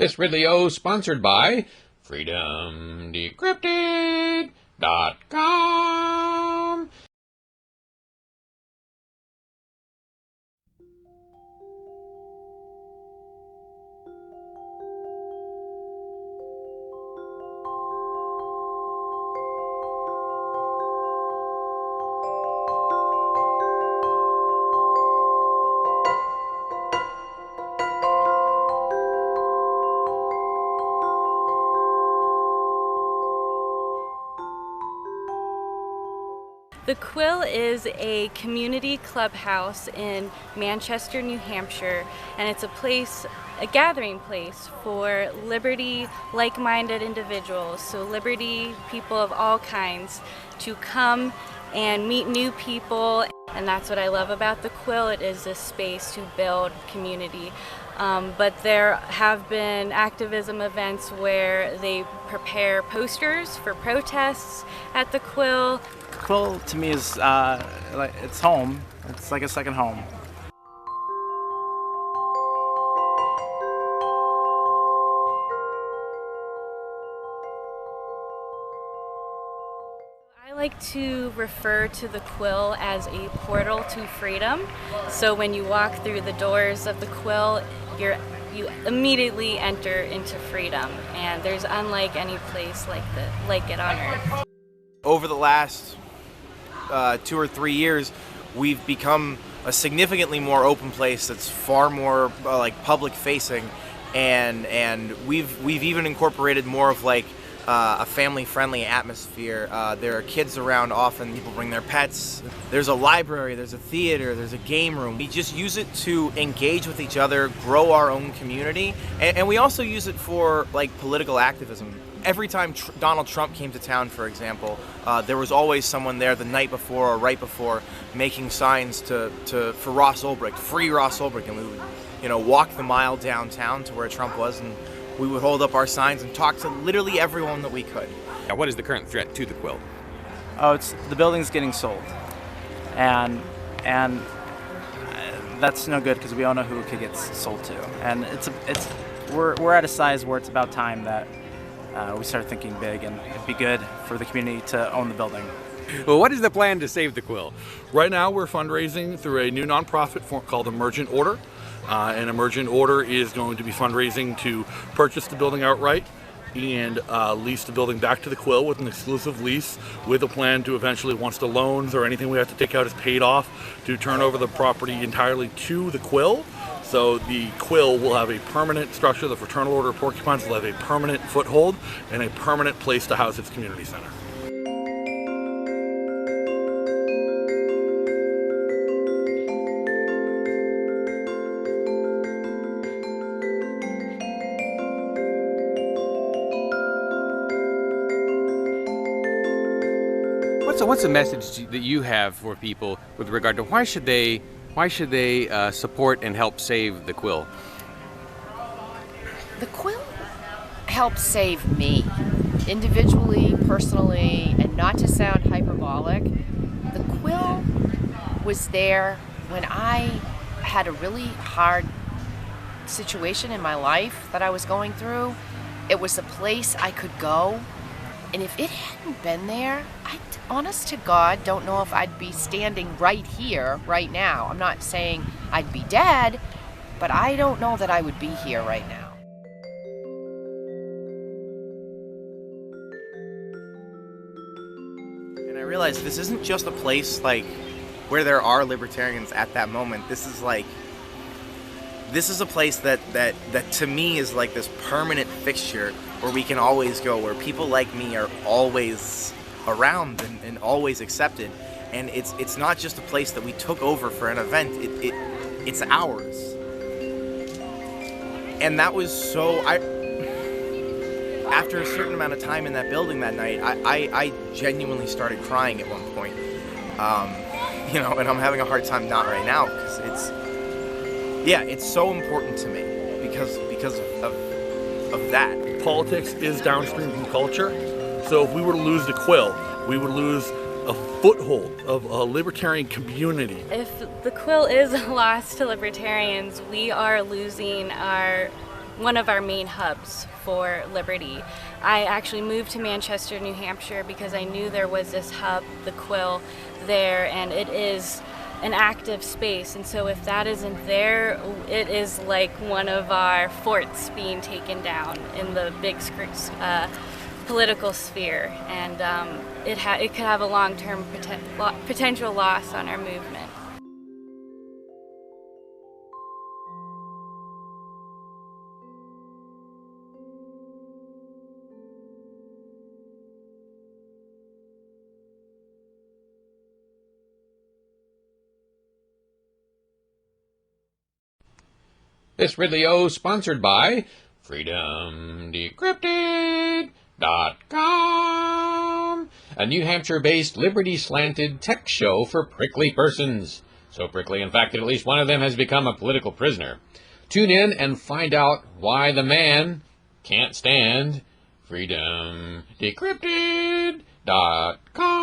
This Ridley O sponsored by freedomdecrypted.com. The Quill is a community clubhouse in Manchester, New Hampshire, and it's a gathering place for Liberty like-minded individuals, so Liberty people of all kinds, to come and meet new people. And that's what I love about the Quill. It is a space to build community. But there have been activism events where they prepare posters for protests at the Quill. Quill to me is like it's home. It's like a second home. I like to refer to the Quill as a portal to freedom. So when you walk through the doors of the Quill, you immediately enter into freedom, and there's unlike any place like it on Earth. Over the last 2 or 3 years, we've become a significantly more open place that's far more like public facing, and we've even incorporated more of like a family-friendly atmosphere. There are kids around often, people bring their pets. There's a library, there's a theater, there's a game room. We just use it to engage with each other, grow our own community, and we also use it for like political activism. Every time Donald Trump came to town, for example, there was always someone there the night before or right before making signs for Ross Ulbricht, free Ross Ulbricht, and we would, walk the mile downtown to where Trump was, and we would hold up our signs and talk to literally everyone that we could. Now, what is the current threat to the Quill? Oh, it's the building's getting sold, and that's no good because we all know who it could get sold to, and we're at a size where it's about time that we start thinking big, and it'd be good for the community to own the building. Well, what is the plan to save the Quill? Right now we're fundraising through a new nonprofit called Emergent Order. And Emergent Order is going to be fundraising to purchase the building outright and lease the building back to the Quill with an exclusive lease, with a plan to eventually, once the loans or anything we have to take out is paid off, to turn over the property entirely to the Quill. So the Quill will have a permanent structure. The Fraternal Order of Porcupines will have a permanent foothold and a permanent place to house its community center. So what's the message that you have for people with regard to why should they support and help save the Quill? The Quill helped save me, individually, personally, and not to sound hyperbolic. The Quill was there when I had a really hard situation in my life that I was going through. It was a place I could go. And if it hadn't been there, honest to God, don't know if I'd be standing right here, right now. I'm not saying I'd be dead, but I don't know that I would be here right now. And I realized this isn't just a place like where there are libertarians at that moment. This is a place that to me is like this permanent fixture where we can always go, where people like me are always around and always accepted. And it's not just a place that we took over for an event, it's ours. And that was so, after a certain amount of time in that building that night, I genuinely started crying at one point. And I'm having a hard time not right now, because it's so important to me because of that. Politics is downstream from culture, so if we were to lose the Quill, we would lose a foothold of a libertarian community. If the Quill is lost to libertarians, we are losing our one of our main hubs for liberty. I actually moved to Manchester, New Hampshire because I knew there was this hub, the Quill, there, and it is an active space, and so if that isn't there, it is like one of our forts being taken down in the big political sphere, and it could have a long-term potential loss on our movement. This Ridley O sponsored by freedomdecrypted.com, a New Hampshire-based liberty-slanted tech show for prickly persons. So prickly, in fact, that at least one of them has become a political prisoner. Tune in and find out why the man can't stand freedomdecrypted.com.